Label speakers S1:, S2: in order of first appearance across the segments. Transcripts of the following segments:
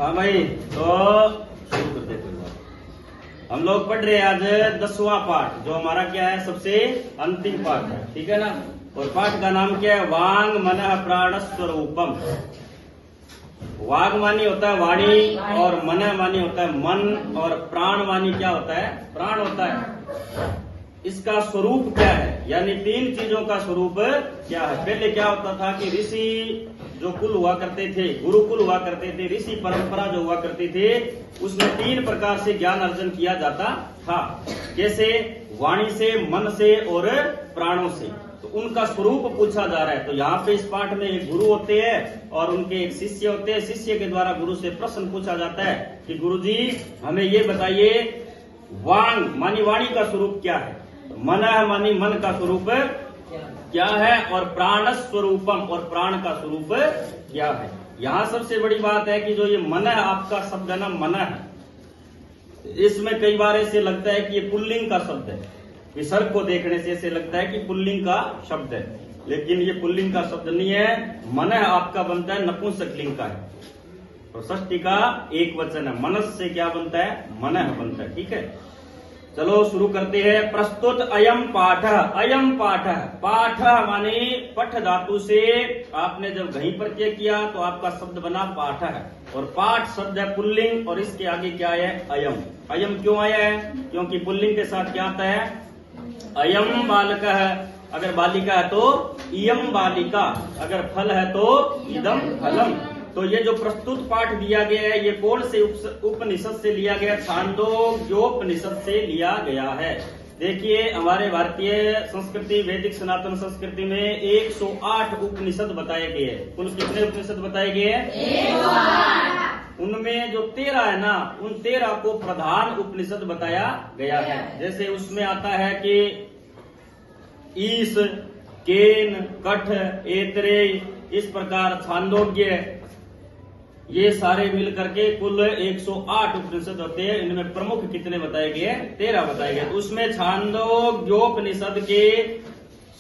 S1: हाँ भाई, तो शुरू करते हैं। हम लोग पढ़ रहे हैं आज 10वां पाठ, जो हमारा क्या है, सबसे अंतिम पाठ है, ठीक है ना। और पाठ का नाम क्या है, वांग मनः प्राण स्वरूपम। वाग मानी होता है वाणी, और मन मानी होता है मन, और प्राण मानी क्या होता है, प्राण होता है। इसका स्वरूप क्या है, यानी तीन चीजों का स्वरूप क्या है। पहले क्या होता था कि ऋषि जो कुल हुआ करते थे, गुरुकुल हुआ करते थे, ऋषि परंपरा जो हुआ करती थे, उसमें तीन प्रकार से ज्ञान अर्जन किया जाता था। जैसे वाणी से, मन से और प्राणों से। तो उनका स्वरूप पूछा जा रहा है। तो यहाँ पे इस पाठ में एक गुरु होते हैं और उनके एक शिष्य होते हैं। शिष्य के द्वारा गुरु से प्रश्न पूछा जाता है कि गुरुजी हमें ये बताइए, वांग मानी वाणी का स्वरूप क्या है, मन मानी मन का स्वरूप क्या है, और प्राण स्वरूपम, और प्राण का स्वरूप क्या है। यहाँ सबसे बड़ी बात है कि जो ये मन है, आपका शब्द है ना, मन है, इसमें कई बार ऐसे लगता है कि ये पुल्लिंग का शब्द है। विसर्ग को देखने से ऐसे लगता है कि पुल्लिंग का शब्द है, लेकिन ये पुल्लिंग का शब्द नहीं है। मन आपका बनता है नपुंसकलिंग का है, तो षष्ठी का एक वचन है। मनस से क्या बनता है, मन बनता है, ठीक है। चलो शुरू करते हैं। प्रस्तुत अयम पाठ, अयम पाठ, पाठ माने पठ धातु से आपने जब घहीं प्रत्यय किया तो आपका शब्द बना पाठ है, और पाठ शब्द है पुल्लिंग, और इसके आगे क्या है, अयम। अयम क्यों आया है, क्योंकि पुल्लिंग के साथ क्या आता है, अयम बालक है। अगर बालिका है तो इयम बालिका, अगर फल है तो इदम फलम। तो ये जो प्रस्तुत पाठ दिया गया है, ये कौन से उपनिषद से लिया गया, छांदोग्योपनिषद से लिया गया है। देखिए हमारे भारतीय संस्कृति, वैदिक सनातन संस्कृति में 108 उपनिषद बताए गए हैं। कुल कितने उपनिषद बताए गए हैं, उनमें जो 13 है ना, उन 13 को प्रधान उपनिषद बताया गया है। जैसे उसमें आता है कि ईश, केन, कठ, ऐतरेय, इस प्रकार छांदोग्य, ये सारे मिल करके कुल 108 उपनिषद होते हैं। इनमें प्रमुख कितने बताए गए, 13 बताए गए। उसमें छांदोग्योपनिषद के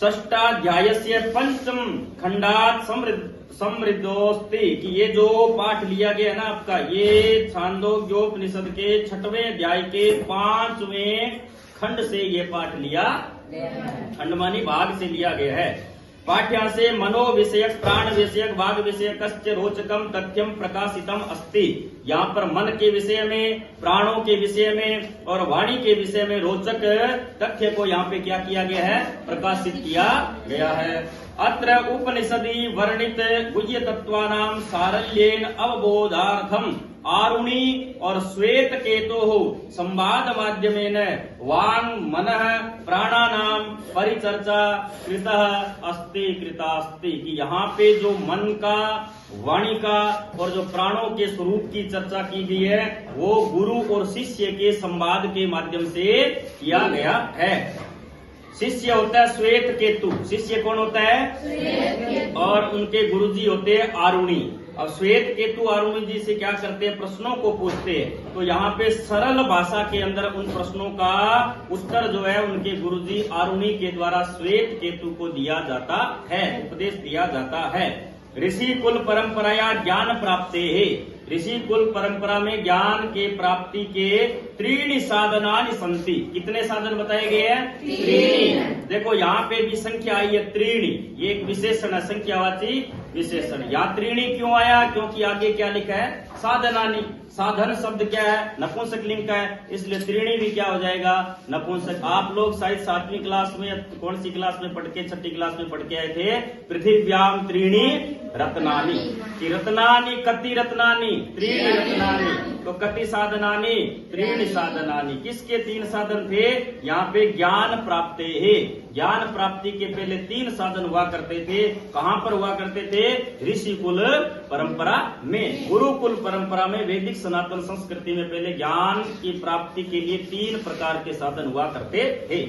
S1: षष्ठाध्याय से पंचम खंडात समृद्धोस्ति, कि ये जो पाठ लिया गया है ना आपका, ये छांदोग्योपनिषद के 6वें अध्याय के 5वें खंड से ये पाठ लिया, खंड मानी भाग से लिया गया है। पाठ्या से मनो विषयक, प्राण विषयक, वाग विषयक रोचकम तथ्यम प्रकाशितम अस्ति। यहाँ पर मन के विषय में, प्राणों के विषय में और वाणी के विषय में रोचक तथ्य को यहाँ पे क्या किया गया है, प्रकाशित किया गया है। अत्र उपनिषदि वर्णित गुह्य तत्वानां सारल्येन अवबोधार्थम आरुणी और श्वेत केतो संवाद माध्यमेन वांग मनः प्राणानां परिचर्चा कृता अस्ति, कि यहाँ पे जो मन का, वाणी का और जो प्राणों के स्वरूप की चर्चा की गई है, वो गुरु और शिष्य के संवाद के माध्यम से किया गया है। शिष्य होता है श्वेत केतु, शिष्य कौन होता है, और उनके गुरुजी होते हैं आरुणी। अब श्वेत केतु आरुणी जी से क्या करते हैं, प्रश्नों को पूछते हैं। तो यहाँ पे सरल भाषा के अंदर उन प्रश्नों का उत्तर जो है उनके गुरुजी आरुणी के द्वारा श्वेत केतु को दिया जाता है, उपदेश दिया जाता है। ऋषि कुल परंपराया ज्ञान प्राप्ते है, ऋषि कुल परंपरा में ज्ञान के प्राप्ति के 3 साधनानि संति। कितने साधन बताए गए हैं, 3। देखो यहाँ पे भी संख्या आई है 3, ये एक विशेषण है, संख्यावाची विशेषण। यहाँ 3 क्यों आया, क्योंकि आगे क्या लिखा है, साधनानि। साधन शब्द क्या है, नपुंसकलिंग का है, इसलिए 3 भी क्या हो जाएगा, नपुंसक। आप लोग शायद 7वीं क्लास में, कौन सी क्लास में पढ़ के, 6ठी क्लास में पढ़ के आए थे, पृथिव्याम 3 रत्नानि, कि रत्नानि कति रत्नानि, 3 रत्नानि। तो कति साधनानि, 3 साधनानि। किसके 3 साधन थे, यहाँ पे ज्ञान प्राप्ति है। ज्ञान प्राप्ति के पहले 3 साधन हुआ करते थे। कहाँ पर हुआ करते थे, ऋषि कुल परंपरा में, गुरुकुल परंपरा में, वैदिक सनातन संस्कृति में पहले ज्ञान की प्राप्ति के लिए 3 प्रकार के साधन हुआ करते थे।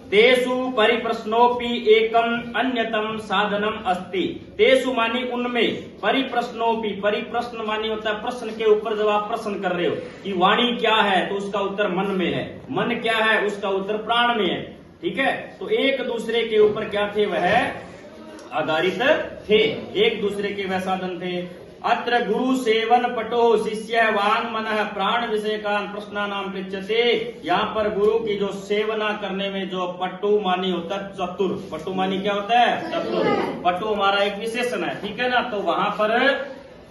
S1: तेसु परिप्रश्नोपि एकम अन्यतम साधनम अस्ति। तेसु मानी उनमें, परिप्रश्नोपि, परिप्रश्न मानी होता है प्रश्न के ऊपर जब आप प्रश्न कर रहे हो कि वाणी क्या है, तो उसका उत्तर मन में है, मन क्या है, उसका उत्तर प्राण में है, ठीक है। तो एक दूसरे के ऊपर क्या थे, वह आधारित थे, एक दूसरे के वह साधन थे। अत्र गुरु सेवन पटो शिष्य वांग मनः प्राण विषय का प्रश्न नाम पृच्छते। यहाँ पर गुरु की जो सेवना करने में जो पटु मानी होता है चतुर। पटु मानी क्या होता है? चतुर। पटु हमारा एक विशेषण है, ठीक है ना। तो वहां पर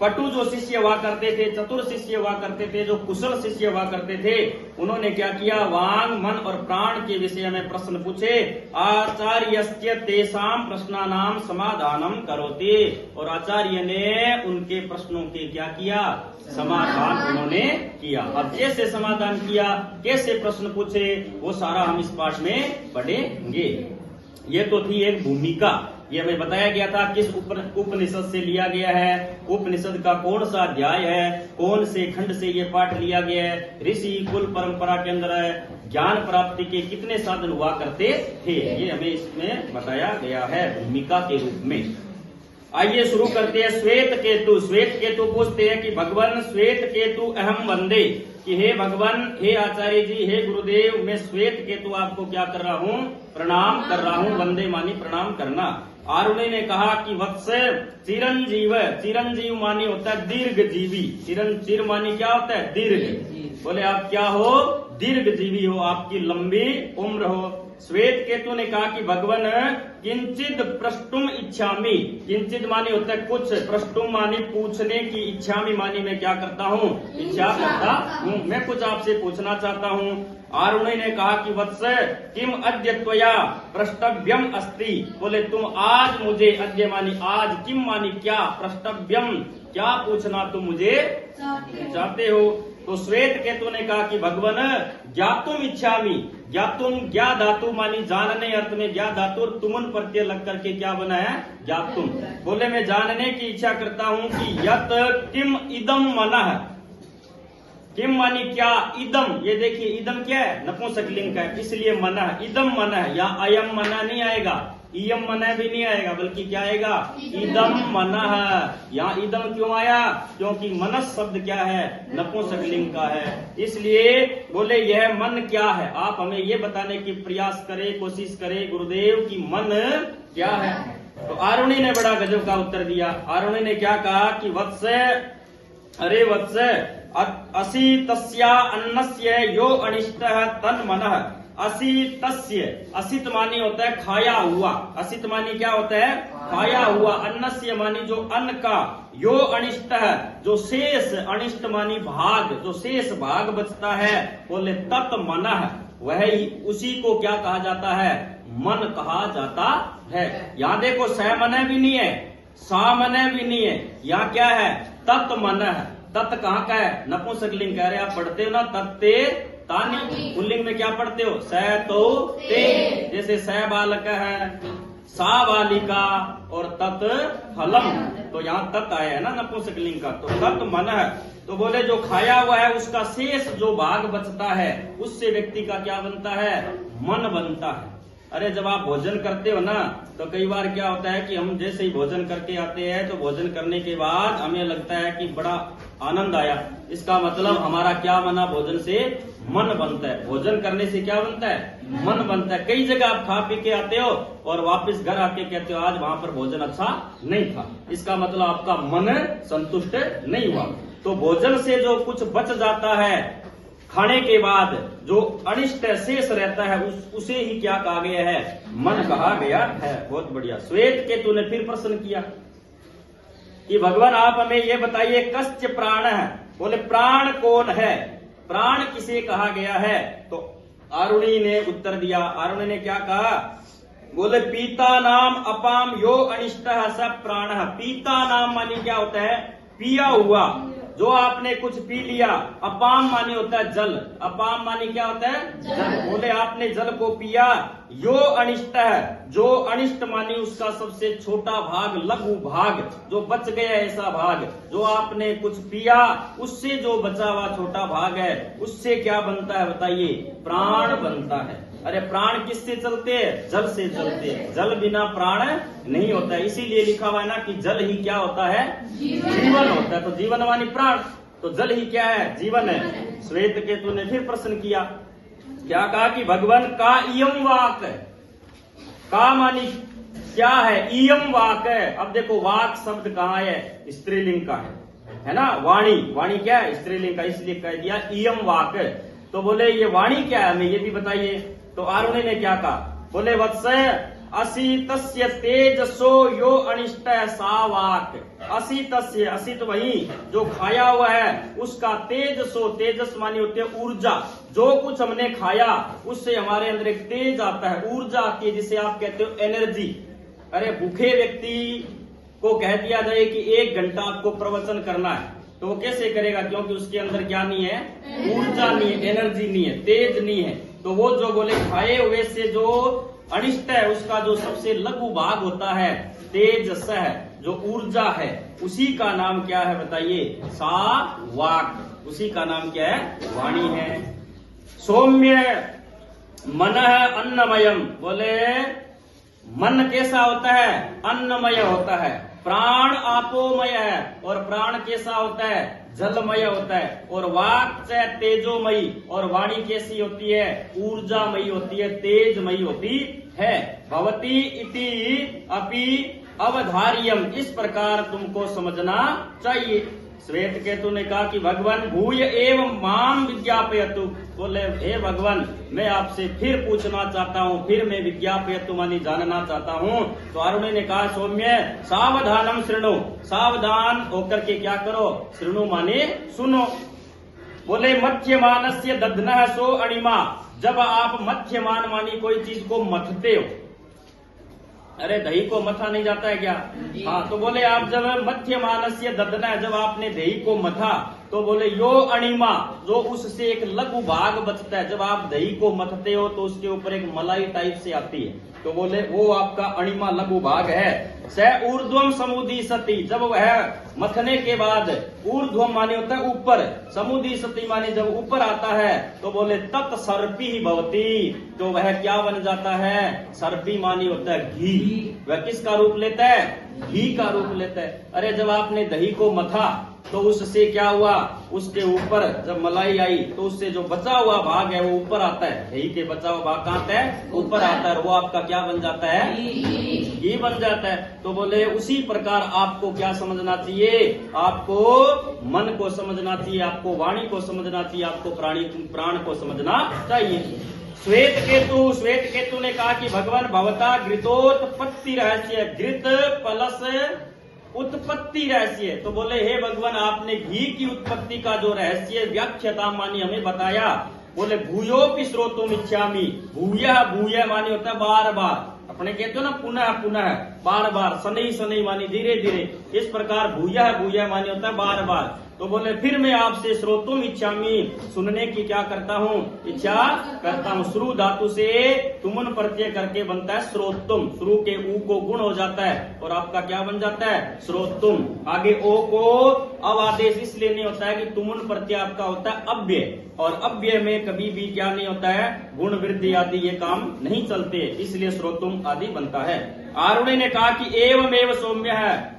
S1: पटु जो शिष्य हुआ करते थे, चतुर शिष्य हुआ करते थे, जो कुशल शिष्य हुआ करते थे, उन्होंने क्या किया? वांग मन और प्राण के विषय में प्रश्न पूछे। आचार्यस्य तेषां प्रश्नानां समाधानम करोति। और आचार्य ने उनके प्रश्नों के क्या किया? समाधान उन्होंने किया। अब कैसे समाधान किया, कैसे प्रश्न पूछे, वो सारा हम इस पाठ में पढ़ेंगे। ये तो थी एक भूमिका। ये हमें बताया गया था किस उपनिषद से लिया गया है, उपनिषद का कौन सा अध्याय है, कौन से खंड से ये पाठ लिया गया है, ऋषि कुल परंपरा के अंदर है, ज्ञान प्राप्ति के कितने साधन हुआ करते थे, ये हमें इसमें बताया गया है भूमिका के रूप में। आइए शुरू करते हैं। श्वेत केतु। श्वेत केतु पूछते हैं कि भगवान श्वेत केतु अहम वंदे, कि हे भगवान, हे आचार्य जी, हे गुरुदेव, मैं श्वेत केतु आपको क्या कर रहा हूँ? प्रणाम कर रहा हूँ। वंदे मानी प्रणाम करना। आरुणि ने कहा कि वत्स चिरंजीव। चिरंजीव मानी होता है दीर्घ जीवी। चिर मानी क्या होता है? दीर्घ। बोले आप क्या हो? दीर्घ जीवी हो, आपकी लंबी उम्र हो। श्वेत केतु ने कहा कि भगवान किंचित प्रष्टुम इच्छामि। किंचित मानी होता है कुछ, प्रष्टुम मानी पूछने की, इच्छामि मानी मैं क्या करता हूँ? इच्छा करता हूँ, मैं कुछ आपसे पूछना चाहता हूँ। आरुणि ने कहा कि वत्स किम अद्य त्वया प्रष्टव्यम अस्ति। बोले तुम आज मुझे, अद्य मानी आज, किम मानी क्या, प्रष्टव्यम क्या पूछना तुम मुझे चाहते हो। तो श्वेत केतु ने कहा कि भगवान ज्ञातुम इच्छामि। ज्ञातुम ज्ञा धातु मानी जानने अर्थ में ज्ञा धातु तुमन प्रत्यय लग करके क्या बना है? ज्ञातुम। बोले मैं जानने की इच्छा करता हूँ कि यत किम इदम मनः। किम मानी क्या, इदम, ये देखिए इदम क्या है? नपुंसकलिंग का है, इसलिए मनः, इदम मनः। या अयम मनः नहीं आएगा, इयम मनः भी नहीं आएगा, बल्कि क्या आएगा? इदम मनः। यहाँ इदम क्यों आया? क्योंकि मनस शब्द क्या है? नपुंसकलिंग का है, इसलिए बोले यह मन क्या है? आप हमें ये बताने की प्रयास करें, कोशिश करें गुरुदेव की मन क्या है। तो आरुणि ने बड़ा गजब का उत्तर दिया। आरुणि ने क्या कहा कि वत्स, अरे वत्स, असि तस्या अन्नस्य यो अनिष्टः तन मनः। असितस्य, असित मानी होता है खाया हुआ। असित मानी क्या होता है? खाया हुआ। अन्नस्य मानी जो अन्न का, यो अनिष्ट है जो शेष, अनिष्ट मानी भाग, जो शेष भाग बचता है, बोले तत् मनः, वह उसी को क्या कहा जाता है? मन कहा जाता है। यहाँ देखो स मनः भी नहीं है, सा मनः भी नहीं है, यहाँ क्या है? तत् मनः। तत् कहाँ का है? नपुंसकलिंग कह रहे आप पढ़ते हो ना, तत्ते तानी। पुल्लिंग में क्या पढ़ते हो? स तो ते। जैसे स बालक है, सा बालिका और तत् फलम, तो यहाँ तत् आया है ना नपुंसकलिंग का, तो तत् मन है। तो बोले जो खाया हुआ है उसका शेष जो भाग बचता है, उससे व्यक्ति का क्या बनता है? मन बनता है। अरे जब आप भोजन करते हो ना, तो कई बार क्या होता है कि हम जैसे ही भोजन करके आते हैं, तो भोजन करने के बाद हमें लगता है कि बड़ा आनंद आया। इसका मतलब हमारा क्या बना? भोजन से मन बनता है। भोजन करने से क्या बनता है? मन बनता है। कई जगह आप खा पी के आते हो और वापस घर आके कहते हो आज वहां पर भोजन अच्छा नहीं था, इसका मतलब आपका मन संतुष्ट नहीं हुआ। तो भोजन से जो कुछ बच जाता है खाने के बाद, जो अनिष्ट शेष रहता है, उसे ही क्या कहा गया है? मन कहा गया है। बहुत बढ़िया। श्वेत केतु ने फिर प्रश्न किया कि भगवान आप हमें ये बताइए, कस्य प्राण है? बोले प्राण कौन है? प्राण किसे कहा गया है? तो आरुणि ने उत्तर दिया। आरुणि ने क्या कहा? बोले पीता नाम अपाम यो अनिष्ट सब प्राण। पीता नाम मानी क्या होता है? पिया हुआ, जो आपने कुछ पी लिया। अपाम मानी होता है जल। अपाम मानी क्या होता है? जल। बोले आपने जल को पिया। यो अनिष्ट है, जो अनिष्ट मानी उसका सबसे छोटा भाग, लघु भाग, जो बच गया ऐसा भाग, जो आपने कुछ पिया उससे जो बचा हुआ छोटा भाग है, उससे क्या बनता है बताइए? प्राण बनता है। अरे प्राण किससे चलते हैं? जल से चलते हैं। जल बिना प्राण नहीं होता है, इसीलिए लिखा हुआ है ना कि जल ही क्या होता है? जीवन होता है। तो जीवन मानी प्राण, तो जल ही क्या है? जीवन है। श्वेत केतु ने फिर प्रश्न किया, क्या कहा कि भगवान का इयम वाक। का मानी क्या है? इयम वाक है। अब देखो वाक शब्द कहाँ है? स्त्रीलिंग का है। है ना। वाणी, वाणी क्या है, स्त्रीलिंग का, इसलिए कह दिया इयम वाक। तो बोले ये वाणी क्या है, हमें ये भी बताइए। तो आरुणि ने क्या कहा, बोले वत्स असीतस्य तेजसो यो अनिष्ट सा वाक। असीतस्य, असित वही जो खाया हुआ है उसका, तेजसो, तेजस मानी होती है ऊर्जा, जो कुछ हमने खाया उससे हमारे अंदर एक तेज आता है, ऊर्जा आती है, जिसे आप कहते हो एनर्जी। अरे भूखे व्यक्ति को कह दिया जाए कि 1 घंटा आपको प्रवचन करना है, तो वो कैसे करेगा, क्योंकि उसके अंदर क्या नहीं है, ऊर्जा नहीं है, एनर्जी नहीं है, तेज नहीं है। तो वो जो बोले खाए हुए से जो अनिष्ट है उसका जो सबसे लघु भाग होता है, तेजस है, जो ऊर्जा है, उसी का नाम क्या है बताइए, सा वाक। उसी का नाम क्या है, वाणी है। सौम्य मन अन्नमयम, बोले मन कैसा होता है, अन्नमय होता है। प्राण आपोमय है, और प्राण कैसा होता है, जलमय होता है। और वाक से तेजोमयी, और वाणी कैसी होती है, ऊर्जामयी होती है, तेजमयी होती है। भवती इति अपि अवधार्यम, इस प्रकार तुमको समझना चाहिए। श्वेत केतु ने कहा कि भगवान भूय एवं माम विज्ञापयतु, बोले हे भगवान मैं आपसे फिर पूछना चाहता हूँ, फिर मैं विज्ञापयतु मानी जानना चाहता हूँ। तो अरुण ने कहा सौम्य सावधानम शृणु, सावधान होकर के क्या करो, शृणु माने सुनो। बोले मध्यमानस्य दधनः सो अणिमा, जब आप मध्यमान मानी कोई चीज को मथते हो, अरे दही को मथा नहीं जाता है क्या, हाँ, तो बोले आप जब मध्यमानस्य दधना है, जब आपने दही को मथा, तो बोले यो अणिमा, जो उससे एक लघु भाग बचता है, जब आप दही को मथते हो तो उसके ऊपर एक मलाई टाइप से आती है, तो बोले वो आपका अणिमा लघु भाग है। स ऊर्ध्वम समुदी सती, जब वह मथने के बाद, ऊर्ध्वम माने होता है ऊपर, समुदी सती माने जब ऊपर आता है, तो बोले तत् सर्पी ही भवती, तो वह क्या बन जाता है, सर्पी मानी होता है घी। वह किसका रूप लेता है, घी का रूप लेता है। अरे जब आपने दही को मथा तो उससे क्या हुआ, उसके ऊपर जब मलाई आई तो उससे जो बचा हुआ भाग है वो ऊपर आता है, दही के बचा हुआ भाग कहाँ आता है, ऊपर आता है, वो आपका क्या बन जाता है, घी बन जाता है। तो बोले उसी प्रकार आपको क्या समझना चाहिए, आपको मन को समझना चाहिए, आपको वाणी को समझना चाहिए, आपको प्राण को समझना चाहिए। श्वेत केतु ने कहा कि भगवान भवता घृतोत्पत्ति रहस्य, घृत प्लस उत्पत्ति रहस्य, तो बोले हे भगवान आपने घी की उत्पत्ति का जो रहस्य व्याख्याता मानी हमें बताया। बोले भूयोपि श्रोतुम इच्छामि, भूय मानी होता है बार बार, अपने कहते हो ना पुनः पुनः, बार बार, शनै शनै मानी धीरे धीरे, इस प्रकार भूय मानी होता है बार बार। तो बोले फिर मैं आपसे श्रोतुम इच्छामि, सुनने की क्या करता हूँ, इच्छा करता हूँ। श्रु धातु से तुमन प्रत्यय करके बनता है श्रोतुम, श्रु के ऊ को गुण हो जाता है और आपका क्या बन जाता है, श्रोतुम। आगे ओ को अब आदेश इसलिए नहीं होता है कि तुमन प्रत्यय आपका होता है अव्यय, और अव्यय में कभी भी क्या नहीं होता है, गुण वृद्धि आदि ये काम नहीं चलते, इसलिए श्रोतुम आदि बनता है। आरुणि ने कहा कि एवं एवं सौम्य है,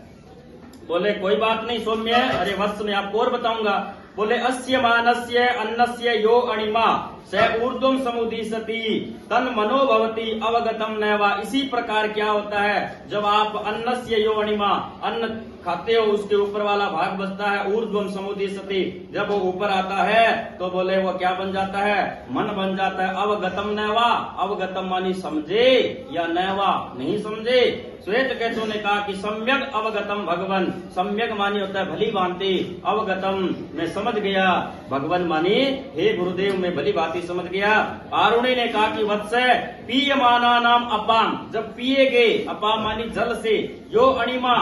S1: बोले कोई बात नहीं सौम्य, अरे वत्स मैं आपको और बताऊंगा। बोले अस्य मानस्य अन्नस्य यो अणिमा स ऊर्ध्वम समुदीसति तन मनो भवति अवगतम नैवा। इसी प्रकार क्या होता है, जब आप अन्नस्य यो अणिमा, अन्न खाते हो उसके ऊपर वाला भाग बचता है, ऊर्ध्वम समुदीसति, जब वो ऊपर आता है तो बोले वो क्या बन जाता है, मन बन जाता है। अवगतम नैवा, अवगतम मानी समझे या नैवा नहीं समझे। श्वेत केतु ने कहा कि सम्यक अवगतम भगवान, सम्यक मानी होता है भली भांति, अवगतम मैं समझ गया, भगवान मानी हे गुरुदेव मैं भली भांति समझ गया। आरुणि ने कहा कि वत्स पीयमाना नाम अपाम, जब पिए गए, अपाम मानी जल से, यो अणिमा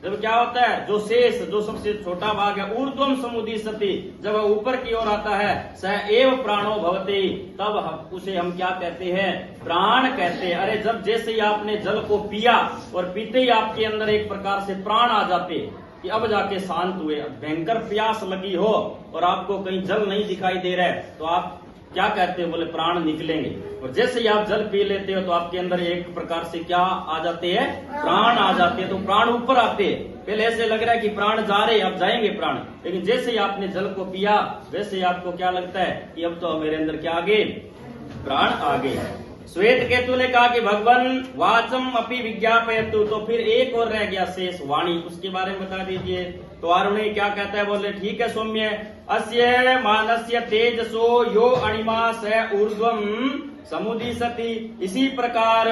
S1: जब क्या होता है, जो शेष, जो सबसे छोटा भाग है, ऊर्ध्वम समुदीसति, जब ऊपर की ओर आता है, स एव प्राणो भवति, तब उसे हम क्या कहते हैं, प्राण कहते हैं। अरे जब जैसे ही आपने जल को पिया और पीते ही आपके अंदर एक प्रकार से प्राण आ जाते कि अब जाके शांत हुए, भयंकर प्यास लगी हो और आपको कहीं जल नहीं दिखाई दे रहा है, तो आप क्या कहते हैं, बोले प्राण निकलेंगे। और जैसे ही आप जल पी लेते हो तो आपके अंदर एक प्रकार से क्या आ जाते हैं, प्राण आ जाते हैं, तो प्राण ऊपर आते हैं। पहले ऐसे लग रहा है कि प्राण जा रहे, अब जाएंगे प्राण, लेकिन जैसे ही आपने जल को पिया वैसे ही आपको क्या लगता है कि अब तो मेरे अंदर क्या आ गए, प्राण आ गए। श्वेत केतु ने कहा कि भगवान वाचम अपि विज्ञापयतु, तो फिर एक और रह गया शेष, वाणी, उसके बारे में बता दीजिए। तो आरुणी क्या कहता है, बोले ठीक है सौम्य, अस्य मानस्य तेजसो यो अणिमा स ऊर्ध्वम समुदिशति। इसी प्रकार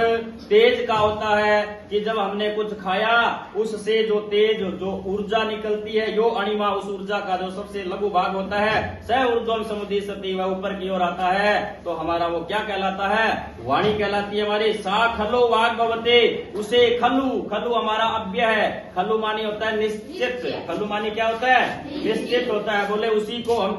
S1: तेज का होता है कि जब हमने कुछ खाया उससे जो तेज जो ऊर्जा निकलती है, यो अणिमा उस ऊर्जा का जो सबसे लघु भाग होता है, स ऊर्ध्वम समुदिशति वह ऊपर की ओर आता है, तो हमारा वो क्या कहलाता है, वाणी कहलाती है हमारी। सा खलो वाग भवते, उसे खलु, खलु हमारा अव्यय है, खलु मानी होता है निश्चित, खलु मानी क्या होता है, निश्चित होता है। बोले उसी को हम